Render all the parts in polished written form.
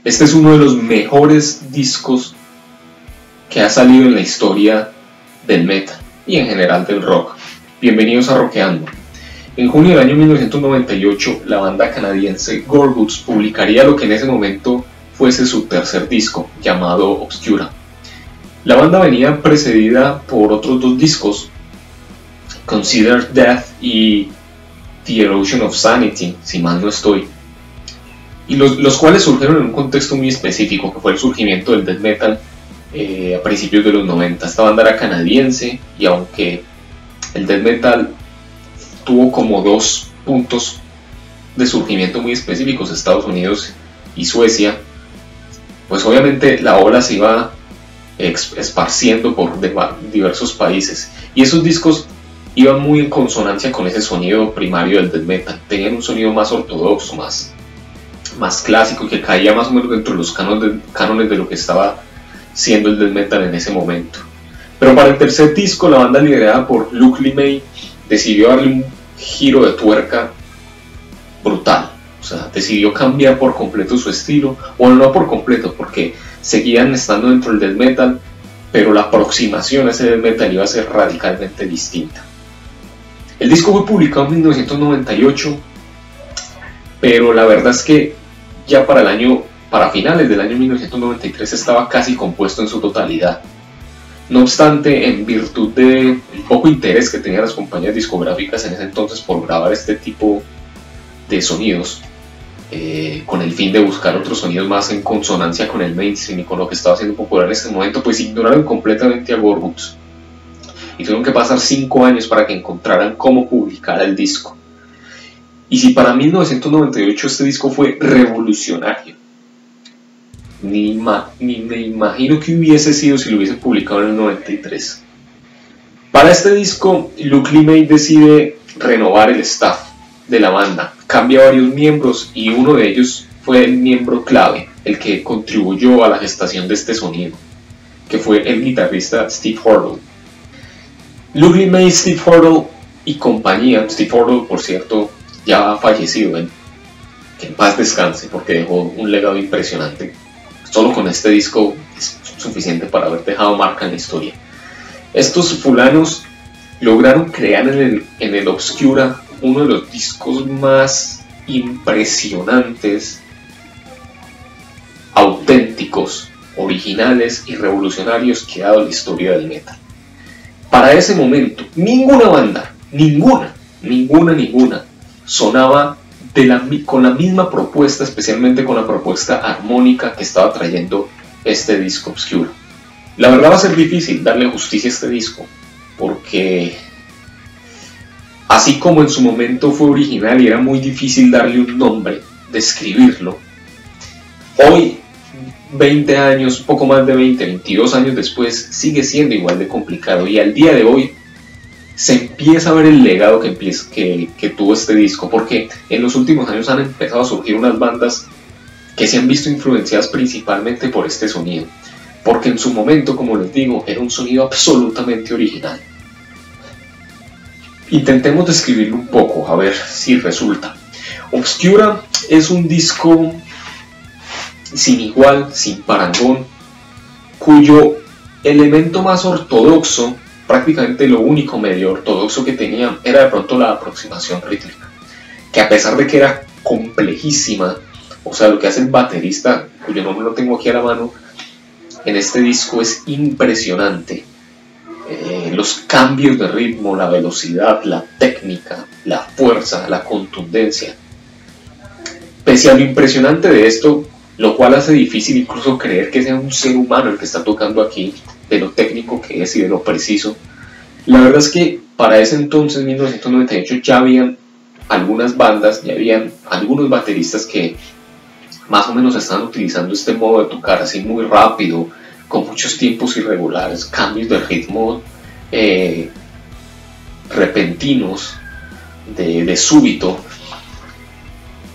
Este es uno de los mejores discos que ha salido en la historia del metal y en general del rock. Bienvenidos a Rockeando. En junio del año 1998, la banda canadiense Gorguts publicaría lo que en ese momento fuese su tercer disco, llamado Obscura. La banda venía precedida por otros dos discos, Consider Death y The Erosion of Sanity, si mal no estoy, y los cuales surgieron en un contexto muy específico, que fue el surgimiento del death metal a principios de los 90. Esta banda era canadiense, y aunque el death metal tuvo como dos puntos de surgimiento muy específicos, Estados Unidos y Suecia, pues obviamente la ola se iba esparciendo por diversos países, y esos discos iban muy en consonancia con ese sonido primario del death metal. Tenían un sonido más ortodoxo, más clásico, que caía más o menos dentro de los cánones de lo que estaba siendo el death metal en ese momento. Pero para el tercer disco, la banda liderada por Luke Lemay decidió darle un giro de tuerca brutal. O sea, decidió cambiar por completo su estilo. Bueno, no por completo, porque seguían estando dentro del death metal, pero la aproximación a ese death metal iba a ser radicalmente distinta. El disco fue publicado en 1998, pero la verdad es que ya para finales del año 1993 estaba casi compuesto en su totalidad. No obstante, en virtud del poco interés que tenían las compañías discográficas en ese entonces por grabar este tipo de sonidos, con el fin de buscar otros sonidos más en consonancia con el mainstream y con lo que estaba siendo popular en este momento, pues ignoraron completamente a Gorguts. Y tuvieron que pasar 5 años para que encontraran cómo publicar el disco. Y si para 1998 este disco fue revolucionario, ni me imagino que hubiese sido si lo hubiesen publicado en el 93. Para este disco, Luke Lemay decide renovar el staff de la banda, cambia varios miembros, y uno de ellos fue el miembro clave, el que contribuyó a la gestación de este sonido, que fue el guitarrista Steve Hoertel. Luke Lemay, Steve Hoertel y compañía. Steve Hoertel, por cierto, ya ha fallecido, que en paz descanse, porque dejó un legado impresionante. Solo con este disco es suficiente para haber dejado marca en la historia. Estos fulanos lograron crear en el Obscura uno de los discos más impresionantes, auténticos, originales y revolucionarios que ha dado la historia del metal. Para ese momento, ninguna banda, ninguna, sonaba con la misma propuesta, especialmente con la propuesta armónica que estaba trayendo este disco Obscura. La verdad va a ser difícil darle justicia a este disco, porque así como en su momento fue original y era muy difícil darle un nombre, describirlo, hoy, 20 años, poco más de 22 años después, sigue siendo igual de complicado, y al día de hoy se empieza a ver el legado que tuvo este disco, porque en los últimos años han empezado a surgir unas bandas que se han visto influenciadas principalmente por este sonido, porque en su momento, como les digo, era un sonido absolutamente original. Intentemos describirlo un poco, a ver si resulta. Obscura es un disco sin igual, sin parangón, cuyo elemento más ortodoxo, prácticamente lo único medio ortodoxo que tenía, era de pronto la aproximación rítmica, que a pesar de que era complejísima, o sea, lo que hace el baterista, cuyo nombre no tengo aquí a la mano, en este disco es impresionante. Los cambios de ritmo, la velocidad, la técnica, la fuerza, la contundencia. Pese a lo impresionante de esto, lo cual hace difícil incluso creer que sea un ser humano el que está tocando aquí, de lo técnico que es y de lo preciso, la verdad es que para ese entonces, en 1998, ya habían algunas bandas, ya habían algunos bateristas que más o menos estaban utilizando este modo de tocar así muy rápido, con muchos tiempos irregulares, cambios de ritmo repentinos, de súbito.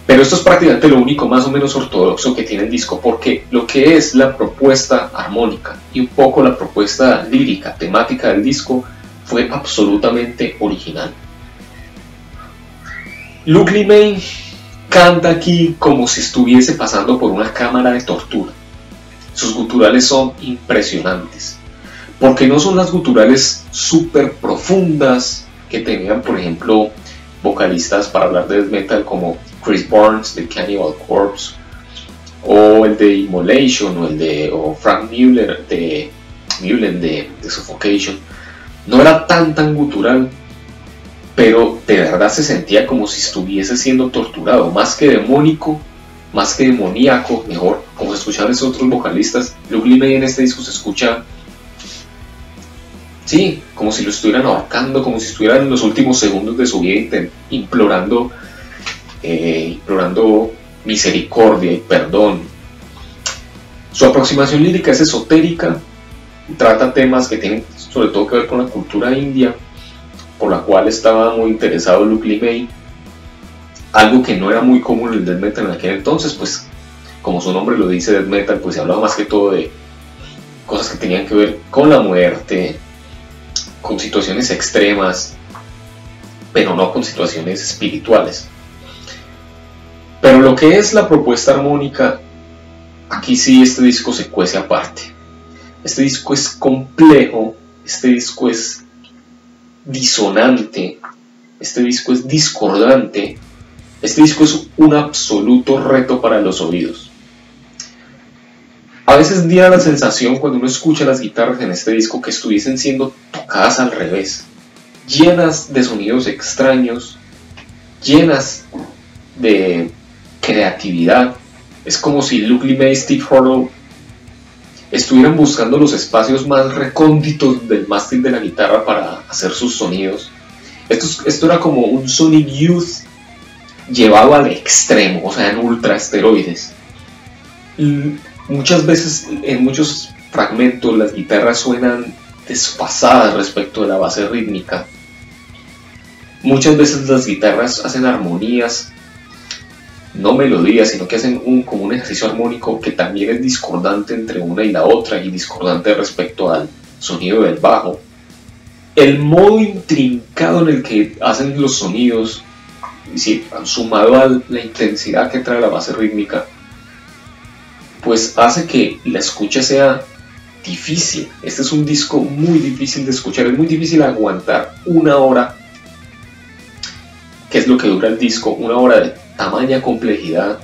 Pero esto es prácticamente lo único más o menos ortodoxo que tiene el disco, porque lo que es la propuesta armónica y un poco la propuesta lírica, temática del disco, fue absolutamente original. Luke Lemay canta aquí como si estuviese pasando por una cámara de tortura. Sus guturales son impresionantes, porque no son las guturales súper profundas que tenían, por ejemplo, vocalistas para hablar de death metal como Chris Barnes de Cannibal Corpse, o el de Immolation, o Frank Mueller de Suffocation. No era tan gutural, pero de verdad se sentía como si estuviese siendo torturado, más que demónico, más que demoníaco, mejor, como se escuchaban esos otros vocalistas. Luke Lee May en este disco se escucha, sí, como si lo estuvieran ahorcando, como si estuvieran en los últimos segundos de su vida implorando misericordia y perdón. Su aproximación lírica es esotérica, trata temas que tienen sobre todo que ver con la cultura india, por la cual estaba muy interesado Luke Lee May, algo que no era muy común en el death metal en aquel entonces, pues como su nombre lo dice, death metal, pues se hablaba más que todo de cosas que tenían que ver con la muerte, con situaciones extremas, pero no con situaciones espirituales. Pero lo que es la propuesta armónica, aquí sí este disco se cuece aparte. Este disco es complejo, este disco es disonante, este disco es discordante, este disco es un absoluto reto para los oídos. A veces diera la sensación cuando uno escucha las guitarras en este disco que estuviesen siendo tocadas al revés, llenas de sonidos extraños, llenas de creatividad. Es como si Luke Lee May y Steve Hoerle estuvieran buscando los espacios más recónditos del mástil de la guitarra para hacer sus sonidos. Esto era como un Sonic Youth llevado al extremo, o sea, en ultra esteroides. Muchas veces, en muchos fragmentos, las guitarras suenan desfasadas respecto de la base rítmica. Muchas veces las guitarras hacen armonías, no melodías, sino que hacen como un ejercicio armónico que también es discordante entre una y la otra, y discordante respecto al sonido del bajo. El modo intrincado en el que hacen los sonidos, sí, sumado a la intensidad que trae la base rítmica, pues hace que la escucha sea difícil. Este es un disco muy difícil de escuchar, es muy difícil aguantar una hora, que es lo que dura el disco, una hora de tamaña complejidad,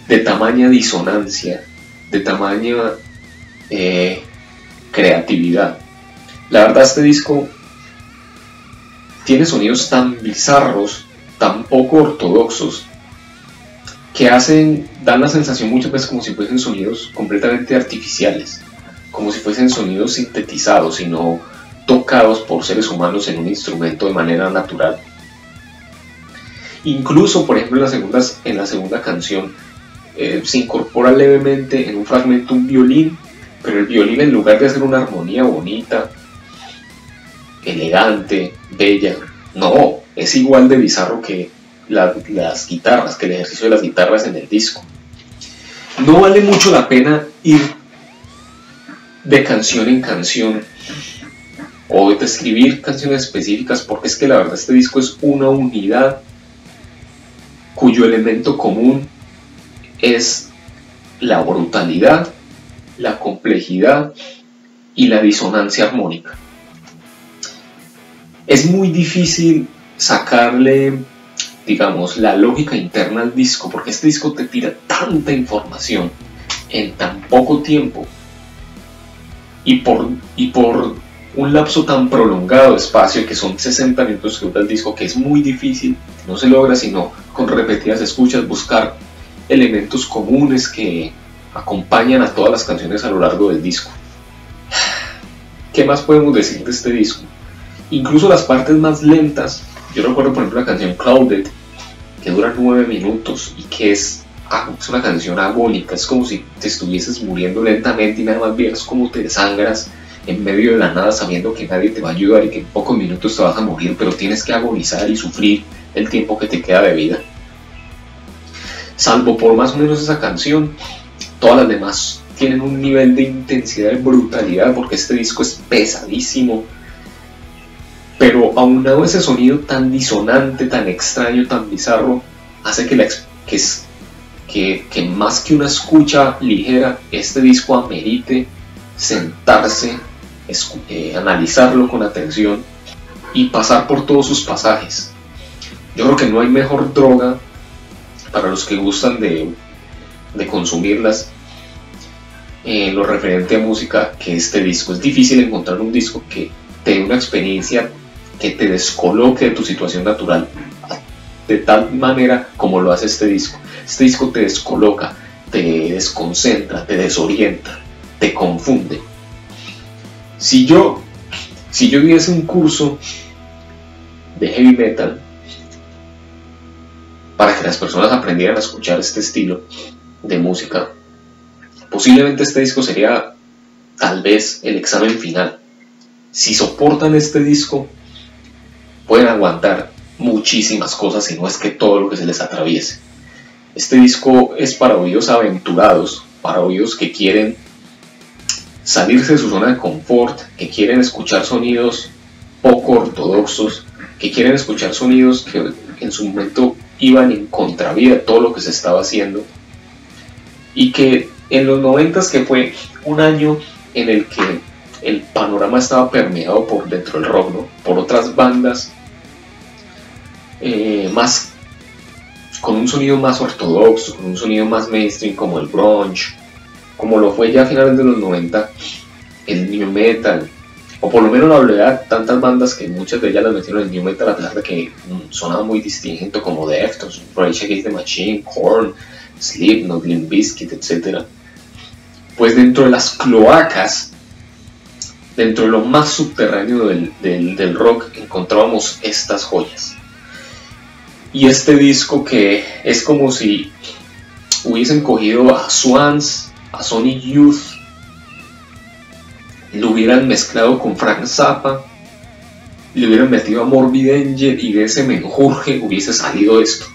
de tamaña disonancia, de tamaña creatividad. La verdad, este disco tiene sonidos tan bizarros, tan poco ortodoxos, que dan la sensación muchas veces como si fuesen sonidos completamente artificiales, como si fuesen sonidos sintetizados y no tocados por seres humanos en un instrumento de manera natural. Incluso, por ejemplo, en la segunda canción se incorpora levemente en un fragmento un violín, pero el violín, en lugar de hacer una armonía bonita, elegante, bella, no, es igual de bizarro que las guitarras, que el ejercicio de las guitarras en el disco. No vale mucho la pena ir de canción en canción o de escribir canciones específicas, porque es que la verdad este disco es una unidad cuyo elemento común es la brutalidad, la complejidad y la disonancia armónica. Es muy difícil sacarle, digamos, la lógica interna al disco, porque este disco te tira tanta información en tan poco tiempo y por un lapso tan prolongado de espacio, que son 60 minutos que dura el disco, que es muy difícil, no se logra sino con repetidas escuchas buscar elementos comunes que acompañan a todas las canciones a lo largo del disco. ¿Qué más podemos decir de este disco? Incluso las partes más lentas, yo recuerdo por ejemplo la canción Clouded, que dura 9 minutos y que es una canción agónica, es como si te estuvieses muriendo lentamente y nada más vieras cómo te desangras en medio de la nada, sabiendo que nadie te va a ayudar y que en pocos minutos te vas a morir, pero tienes que agonizar y sufrir el tiempo que te queda de vida. Salvo por más o menos esa canción, todas las demás tienen un nivel de intensidad y brutalidad, porque este disco es pesadísimo, pero aunado ese sonido tan disonante, tan extraño, tan bizarro, hace que que más que una escucha ligera, este disco amerite sentarse, analizarlo con atención y pasar por todos sus pasajes. Yo creo que no hay mejor droga para los que gustan de consumirlas en lo referente a música que este disco. Es difícil encontrar un disco que te dé una experiencia que te descoloque de tu situación natural de tal manera como lo hace este disco. Este disco te descoloca, te desconcentra, te desorienta, te confunde. Si yo diese un curso de heavy metal para que las personas aprendieran a escuchar este estilo de música, posiblemente este disco sería tal vez el examen final. Si soportan este disco, pueden aguantar muchísimas cosas, y no es que todo lo que se les atraviese. Este disco es para oídos aventurados, para oídos que quieren salirse de su zona de confort, que quieren escuchar sonidos poco ortodoxos, que quieren escuchar sonidos que en su momento iban en contravía de todo lo que se estaba haciendo, y que en los 90s, que fue un año en el que el panorama estaba permeado por dentro del rock, ¿no? Por otras bandas más con un sonido más ortodoxo, con un sonido más mainstream, como el grunge, como lo fue ya a finales de los 90 el new metal, o por lo menos la oleada, tantas bandas que muchas de ellas las metieron en el new metal a pesar de que sonaba muy distinto, como Deftones, Rage Against the Machine, Korn, Slipknot, Limp Bizkit, etc. Pues dentro de las cloacas, dentro de lo más subterráneo del rock, encontrábamos estas joyas. Y este disco, que es como si hubiesen cogido a Swans, a Sonic Youth, lo hubieran mezclado con Frank Zappa, le hubieran metido a Morbid Angel, y de ese menjurje hubiese salido esto.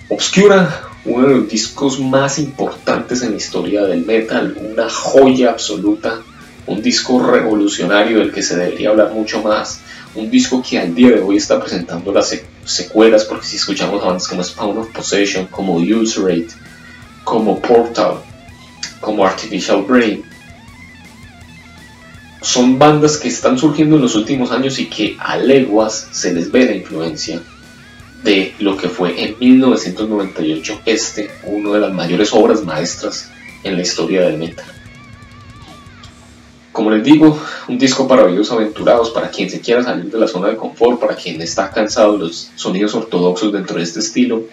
Obscura, uno de los discos más importantes en la historia del metal, una joya absoluta, un disco revolucionario del que se debería hablar mucho más, un disco que al día de hoy está presentando las secuelas, porque si escuchamos a bandas como Spawn of Possession, como Usurate, como Portal, como Artificial Brain, son bandas que están surgiendo en los últimos años y que a leguas se les ve la influencia de lo que fue en 1998 una de las mayores obras maestras en la historia del metal. Como les digo, un disco para oídos aventurados, para quien se quiera salir de la zona de confort, para quien está cansado de los sonidos ortodoxos dentro de este estilo.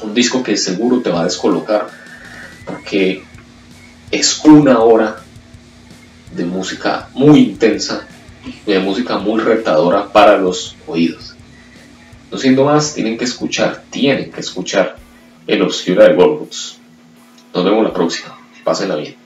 Un disco que seguro te va a descolocar, porque es una hora de música muy intensa, de música muy retadora para los oídos. No siendo más, tienen que escuchar El Obscura de Gorguts. Nos vemos la próxima. Pásenla bien.